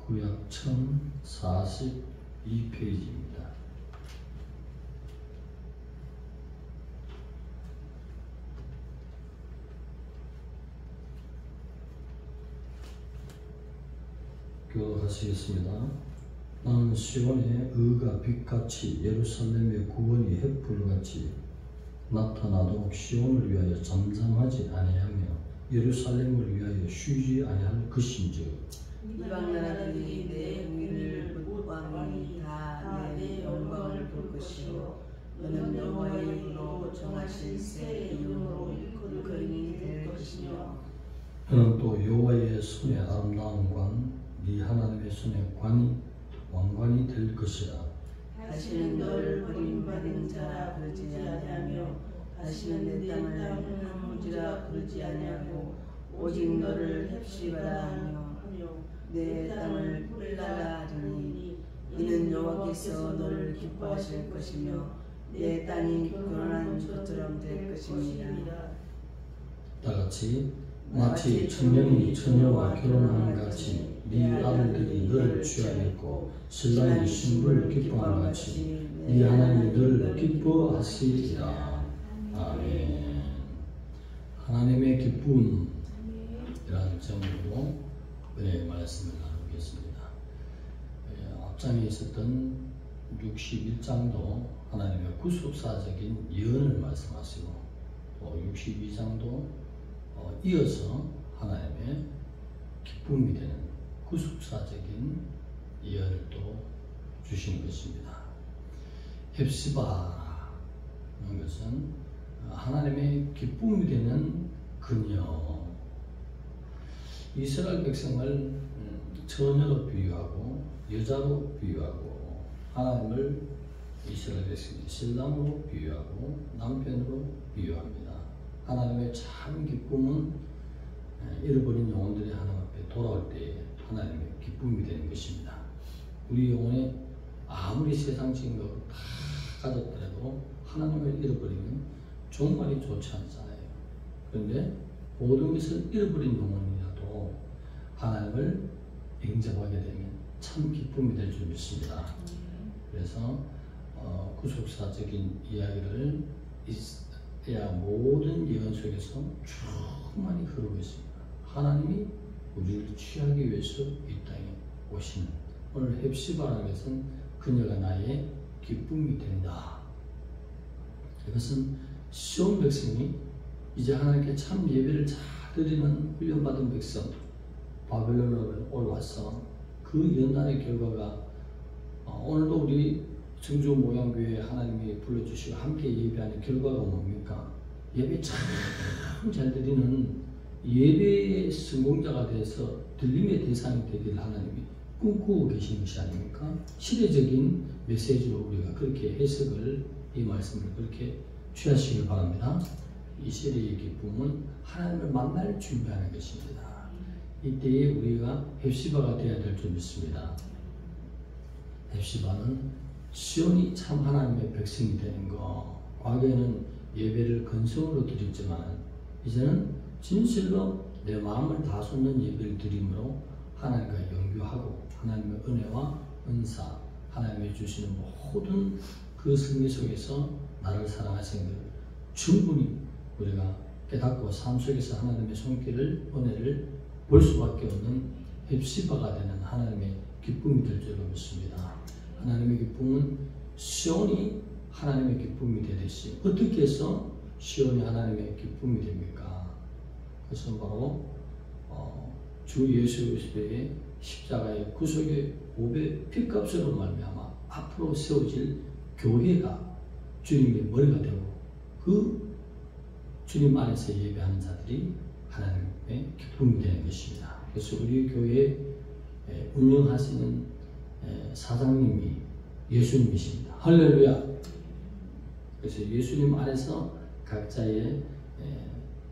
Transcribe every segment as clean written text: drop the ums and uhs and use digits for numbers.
구약 1042페이지입니다. 교독하시겠습니다. 나는 시온의 의가 빛같이 예루살렘의 구원이 횃불같이 나타나도 시온을 위하여 잠잠하지 아니하며 예루살렘을 위하여 쉬지 아니할 것인즉 이방 나라들이 내 공의를 묻보아니 다 내 영광을 볼 것이요 너는 여호와의 이름으로 정하신 새 이름으로 일컫는 거인이 될 것이며 너는 또 여호와의 손에 아름다운 관 네 하나님의 손에 왕관이 될 것이라. 다시는 너를 버림받은 자라 부르지 아니하며 다시는 내 땅을 황무지라 부르지 아니하고 오직 너를 헵시바라 하며 내 땅을 뿔라라 하리니 이는 여호와께서 너를 기뻐하실 것이며 내 땅이 결혼한 것처럼 될 것입니다. 다같이 마치 청년이 처녀와 결혼하는 같이 네 아들들이 너를 취하겠고 신랑이 신부를 기뻐하는 같이 네 하나님이 너를 기뻐하시리라. 아멘. 하나님의 기쁨이라는 제목으로 은혜의 말씀을 나누겠습니다. 앞장에 있었던 61장도 하나님의 구속사적인 예언을 말씀하시고 또 62장도 이어서 하나님의 기쁨이 되는 구속사적인 예언을 또 주신 것입니다. 헵시바라는 것은 하나님의 기쁨이 되는 그녀. 이스라엘 백성을 처녀로 비유하고 여자로 비유하고 하나님을 이스라엘 백성이 신랑으로 비유하고 남편으로 비유합니다. 하나님의 참 기쁨은 잃어버린 영혼들이 하나님 앞에 돌아올 때에 하나님의 기쁨이 되는 것입니다. 우리 영혼에 아무리 세상적인 것을 다 가졌더라도 하나님을 잃어버리면 정말이 좋지 않잖아요. 그런데 모든 것을 잃어버린 영혼이라도 하나님을 영접하게 되면 참 기쁨이 될 줄 믿습니다. 그래서 구속사적인 이야기를 모든 예언 속에서 충만히 흐르고 있습니다. 하나님이 우리를 취하기 위해서 이 땅에 오시는 오늘 헵시바라는 것은 그녀가 나의 기쁨이 된다. 이것은 시온 백성이 이제 하나님께 참 예배를 잘 드리는 훈련받은 백성 바벨론으로 올라와서 그 연단의 결과가 오늘도 우리 청주 모양교회 하나님이 불러주시고 함께 예배하는 결과가 뭡니까? 예배 참 잘 드리는 예배의 성공자가 돼서 들림의 대상이 되기를 하나님이 꿈꾸고 계신 것이 아닙니까? 시대적인 메시지로 우리가 그렇게 해석을 이 말씀을 그렇게 취하시길 바랍니다. 이 시대의 기쁨은 하나님을 만날 준비하는 것입니다. 이때에 우리가 헵시바가 되어야 될 줄 믿습니다. 헵시바는 시온이 참 하나님의 백성이 되는 것. 과거에는 예배를 근성으로 드렸지만 이제는 진실로 내 마음을 다 쏟는 예배를 드림으로 하나님과 연교하고 하나님의 은혜와 은사, 하나님이 주시는 모든 그 승리 속에서 나를 사랑하신 것을 충분히 우리가 깨닫고 삶 속에서 하나님의 손길을, 은혜를 볼 수밖에 없는 헵시바가 되는 하나님의 기쁨이 될 줄로 믿습니다. 하나님의 기쁨은 시온이 하나님의 기쁨이 되듯이 어떻게 해서 시온이 하나님의 기쁨이 됩니까? 그것은 바로 주 예수 그리스도의 십자가의 구속의 보배 피값으로 말미암아 앞으로 세워질 교회가 주님의 머리가 되고 그 주님 안에서 예배하는 자들이 하나님의 기쁨이 되는 것입니다. 그래서 우리 교회 운영하시는 사장님이 예수님이십니다. 할렐루야. 그래서 예수님 안에서 각자의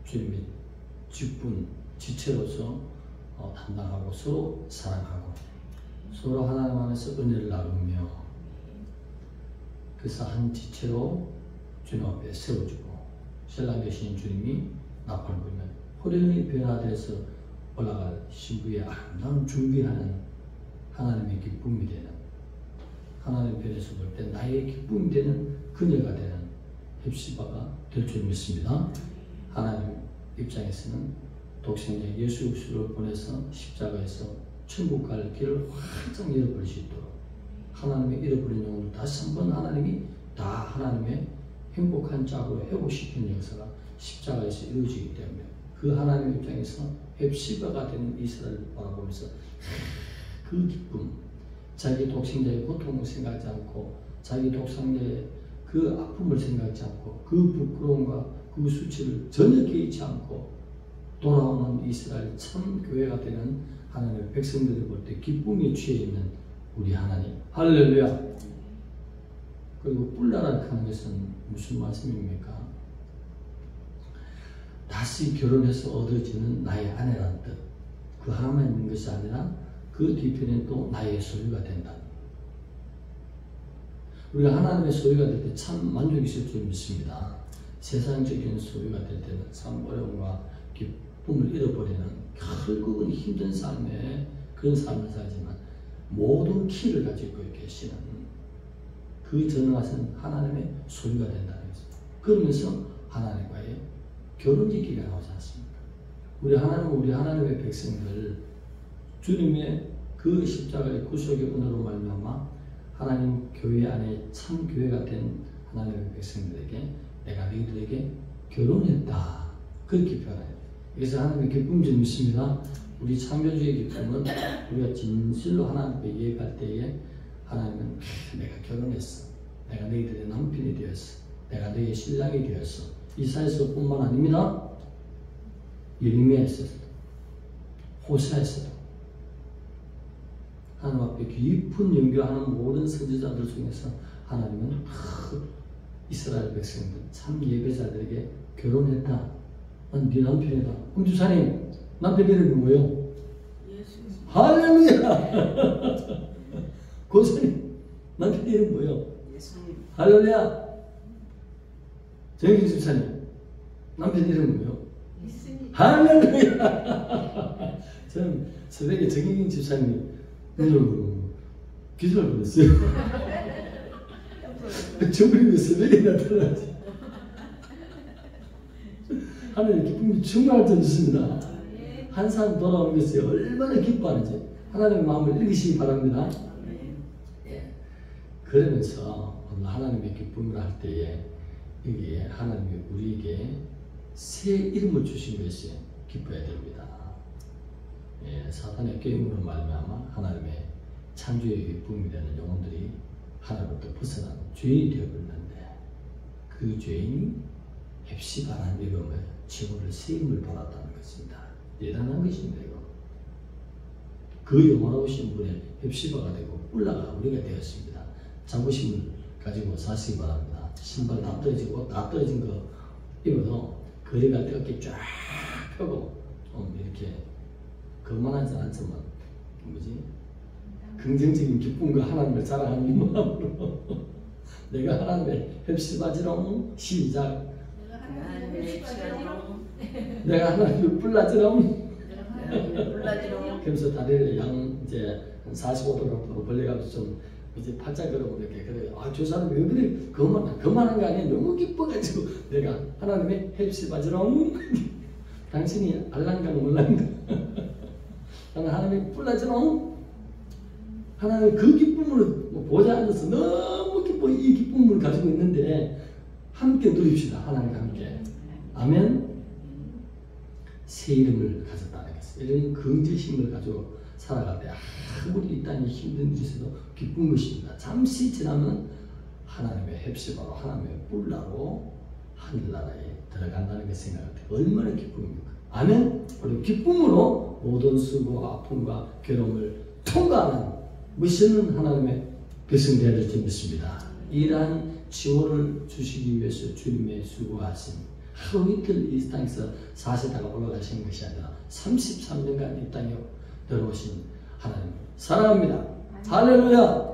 주님의 직분, 지체로서 담당하고 서로 사랑하고 서로 하나님 안에서 은혜를 나누며 그래서 한 지체로 주님 앞에 세워주고 신랑 되신 주님이 나팔을 불면 호련히 변화돼서 올라갈 신부의 아름다운 준비하는 하나님의 기쁨이 되는, 하나님 편에서 볼 때 나의 기쁨이 되는 그녀가 되는 헵시바가 될 줄 믿습니다. 하나님 입장에서는 독생자 예수 그리스도를 보내서 십자가에서 천국 갈 길을 활짝 열어버릴 수 있도록 하나님의 잃어버린 영혼을 다시 한번 하나님이 다 하나님의 행복한 짝으로 회복시키는 역사가 십자가에서 이루어지기 때문에 그 하나님 입장에서 헵시바가 되는 이스라엘을 바라보면서 그 기쁨, 자기 독생자의 고통을 생각하지 않고 자기 독생자의 그 아픔을 생각하지 않고 그 부끄러움과 그 수치를 전혀 개의치 않고 돌아오는 이스라엘 참 교회가 되는 하나님의 백성들을 볼 때 기쁨에 취해 있는 우리 하나님. 할렐루야. 그리고 뿔나라 하는 것은 무슨 말씀입니까? 다시 결혼해서 얻어지는 나의 아내라는 뜻. 그 하나만 있는 것이 아니라 그 뒤편에 또 나의 소유가 된다. 우리가 하나님의 소유가 될 때 참 만족이 있을 줄 믿습니다. 세상적인 소유가 될 때는 참 어려움과 기쁨을 잃어버리는 결국은 힘든 삶에 그런 삶을 살지만 모든 키를 가지고 계시는 그 전능하신 하나님의 소유가 된다는 것입니다. 그러면서 하나님과의 결혼지기가 나오지 않습니까? 우리 하나님의 백성들 주님의 그 십자가의 구속의 은혜로 말미암아 하나님 교회 안에 참 교회가 된 하나님의 백성들에게 내가 너희들에게 결혼했다. 그렇게 표현해요. 그래서 하나님의 기쁨 좀 있습니다. 우리 창조주의 기쁨은 우리가 진실로 하나님 앞에 예배할 때에 하나님은 내가 결혼했어. 내가 너희들의 남편이 되었어. 내가 너희의 신랑이 되었어. 이사야서뿐만 아닙니다. 예레미야에서도 호세아에서도 하나님 앞에 깊은 연결하는 모든 선지자들 중에서 하나님은 이스라엘 백성들 참 예배자들에게 결혼했다. 난 네 남편이다. 그럼 주사님 남편 이름이 뭐예요? 예수. 할렐루야. 고사님 남편 이름 뭐예요? 예수님. 할렐루야. 정혜진 집사님 남편 이름 뭐예요? 예수님. 할렐루야. 저는 새벽에 정혜진 집사님이 눈으로 기도를 보냈어요. 저분이 왜 새벽에 나타나지? 하나님의 기쁨이 충만할 줄 믿습니다. 한 사람 돌아오는 것이 얼마나 기뻐하는지 하나님의 마음을 읽으시기 바랍니다. 예. 그러면서 오늘 하나님의 기쁨을 할 때에 여기에 하나님이 우리에게 새 이름을 주신 것이 기뻐야 됩니다. 예, 사탄의 게임으로 말미암아 하나님의 창조의 기쁨이 되는 영혼들이 하나님부터 벗어난 죄인이 되어버렸는데 그 죄인이 헵시바라는 이름을 지구를 새 이름을 받았다는 것입니다. 대단한 것입니다. 이거. 그 영원하신 분의 헵시바가 되고 뿔나가 우리가 되었습니다. 자부심을 가지고 사시기 바랍니다. 신발 다 떨어지고 다 떨어진 거 입어도 거리 갈 때 어깨 쫙 펴고 이렇게 거만하지 않지만 뭐지? 긍정적인 기쁨과 하나님을 자랑하는 마음으로 내가 하나님의 헵시바지롱 시작. 내가 하나님의 뿔나지롱. 그래서 다리를 양 이제 한 45도 벌려가지고 좀 이제 팔짱 걸어보면 이렇게 그래. 아, 저 사람 왜 그래? 그만한 게 아니야. 너무 기뻐가지고 내가 하나님의 헵시바지롱. 당신이 알란가 몰란가. 나는 하나님의 뿔나지롱. 하나님 그 기쁨을 보좌 앉아서 너무 기뻐 이 기쁨을 가지고 있는데 함께 누립시다. 하나님과 함께. 아멘. 새 이름을 가졌다는 것은 이런 긍지심을 가지고 살아갈 때 아무리 이 땅이 힘든 일이 있어도 기쁜 것입니다. 잠시 지나면 하나님의 헵시바로 하나님의 뿔나로 하늘나라에 들어간다는 걸 생각할 때 얼마나 기쁨입니까? 아멘. 우리 기쁨으로 모든 수고와 아픔과 괴로움을 통과하는 멋있는 하나님의 백성 되어야 될 줄 믿습니다. 이러한 지원을 주시기 위해서 주님의 수고하신 하루 이틀 이 땅에서 사시다가 올라가신 것이 아니라 33년간 이 땅에 들어오신 하나님 사랑합니다. 할렐루야.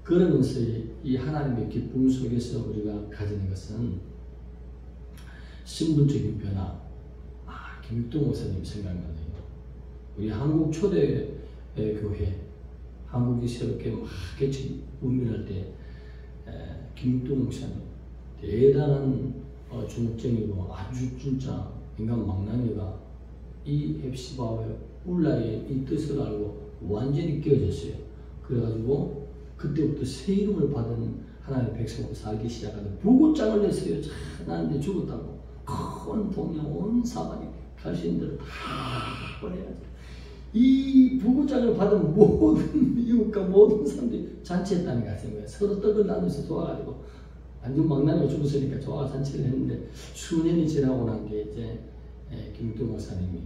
그러면서 이 하나님의 기쁨 속에서 우리가 가지는 것은 신분적인 변화. 김육동 목사님 생각나네요. 우리 한국 초대 교회, 한국이 새롭게 막 개척 운명할 때 김웅동 목사님 대단한 중증이고 아주 진짜 인간 망나니가 이 헵시바와 울라의 이 뜻을 알고 완전히 깨어졌어요. 그래가지고 그때부터 새 이름을 받은 하나님의 백성으로 살기 시작하는데 보고장을 냈어요. 나한테 죽었다고. 큰 동네 온 사방에 갈 수 있는 대로 다 보내야지. 이 보고장을 받은 모든 이웃과 모든 사람들이 잔치했다는 게 같은 거예요. 서로 떡을 나누면서 도와가지고 완전 망나니가 죽었으니까 좋아 잔치를 했는데 수년이 지나고 난 게 이제 김웅동 목사님이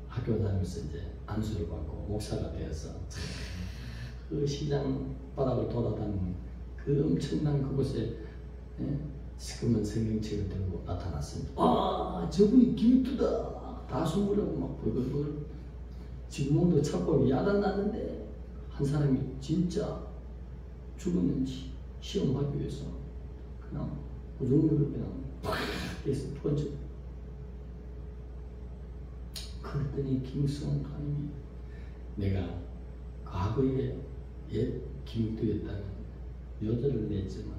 학교 다니면서 이제 안수를 받고 목사가 되어서 그 시장 바닥을 돌아다니는 그 엄청난 그곳에 시커먼 성경책을 들고 나타났습니다. 아, 저분이 김웅두다. 다 숨으려고 막 벌벌벌 지구멍도 찾고 야단났는데 한 사람이 진짜 죽었는지 시험하기 위해서 그냥 우정물을 그냥 팍 해서 던져. 그랬더니 김성환이 내가 과거에 옛 김웅두였다는 여자를 냈지만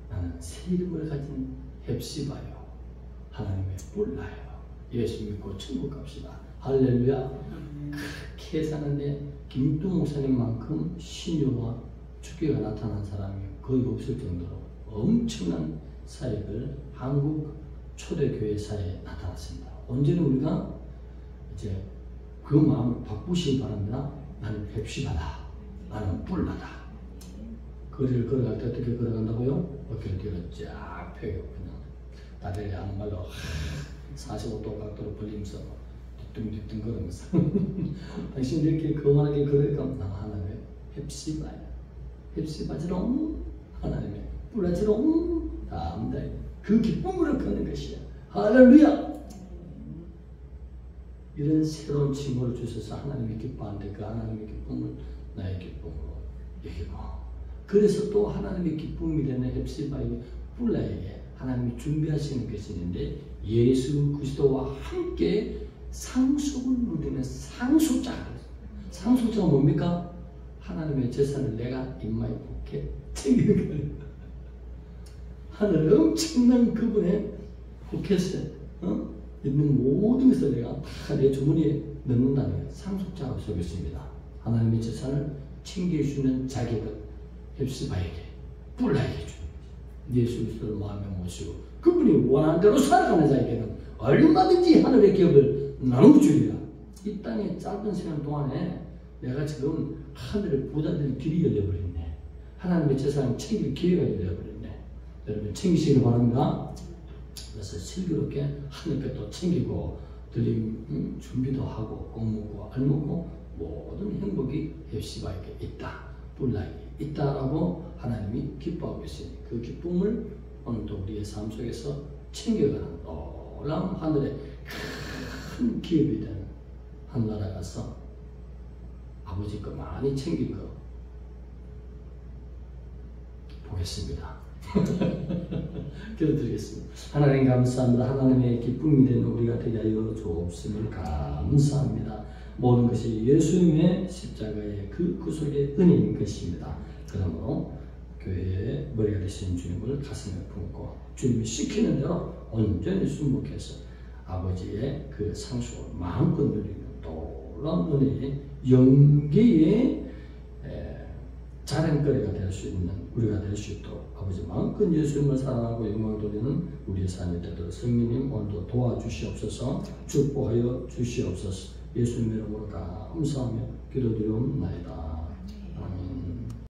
나는 새 이름을 가진 헵시바요. 하나님의 뿔나요. 예수 믿고 천국 갑시다. 할렐루야. 그렇게 사는데 김웅동 목사님만큼 신유와 주께가 나타난 사람이 거의 없을 정도로 엄청난 사역을 한국 초대교회 사회에 나타났습니다. 언제는 우리가 이제 그 마음을 바꾸시기 바랍니다. 나는 헵시바다. 나는 뿔나다. 거리를 걸어갈 때 어떻게 걸어간다고요? 어깨를 뒤로 쫙 펴고 그냥 다리를 양말로 45도 각도로 벌리면서 뒤뚱뒤뚱 걸으면서 당신 이렇게 거만하게 걸으니까 나 하나님의 헵시바야. 헵시바지롱 하나님의 뿔나지롱 다 압니다. 그 기쁨으로 걷는 것이야. 할렐루야. 이런 새로운 칭호를 주셔서 하나님이 기뻐하는데 그 하나님의 기쁨을 나의 기쁨으로 여기고 그래서 또 하나님의 기쁨이 되는 헵시바의 뿔라에게 하나님이 준비하시는 것이 있는데 예수 그리스도와 함께 상속을 누리는 상속자가 상속자가 뭡니까? 하나님의 재산을 내가 인마에 복해 챙기는 거예요. 하늘 엄청난 그분의 포켓에 있는 모든 것을 내가 다 내 주머니에 넣는다는 상속자로 속였습니다. 하나님의 재산을 챙겨주는 자격은 헵시바에게 뿔라에게 줍니다. 예수 그리스도를 마음에 모시고 그분이 원하는 대로 살아가는 자에게는 얼마든지 하늘의 기업을 나눠주리라. 이 땅의 짧은 시간 동안에 내가 지금 하늘의 부자들의 길이 열려버렸네. 하나님의 재산을 챙길 기회가 열려버렸네. 여러분 챙기시기 바랍니다. 그래서 슬기롭게 하늘께 또 챙기고 드림 준비도 하고 꼭 먹고 알 먹고 모든 행복이 헵시바에게 있다. 뿔라에게 있다라고 하나님이 기뻐하고 계시니 그 기쁨을 오늘도 우리의 삶 속에서 챙겨가는 놀라운 하늘의 큰 기업이 되는 하늘나라 가서 아버지 거 많이 챙긴 거 보겠습니다. 기도드리겠습니다. 하나님 감사합니다. 하나님의 기쁨이 되는 우리가 되게 하여 주옵심을 감사합니다. 모든 것이 예수님의 십자가의 그 구속의 은혜인 것입니다. 그러므로 교회의 머리가 되신 주님을 가슴에 품고 주님이 시키는 대로 온전히 순복해서 아버지의 그 상속을 마음껏 누리는 놀라운 은혜의 영계의 자랑거리가 될 수 있는 우리가 될 수 있도록 아버지 마음껏 예수님을 사랑하고 영광을 돌리는 우리의 삶이 되도록 성령님 오늘도 도와주시옵소서 축복하여 주시옵소서 예수님의 이름으로 감사하며 기도드리옵나이다. 아멘.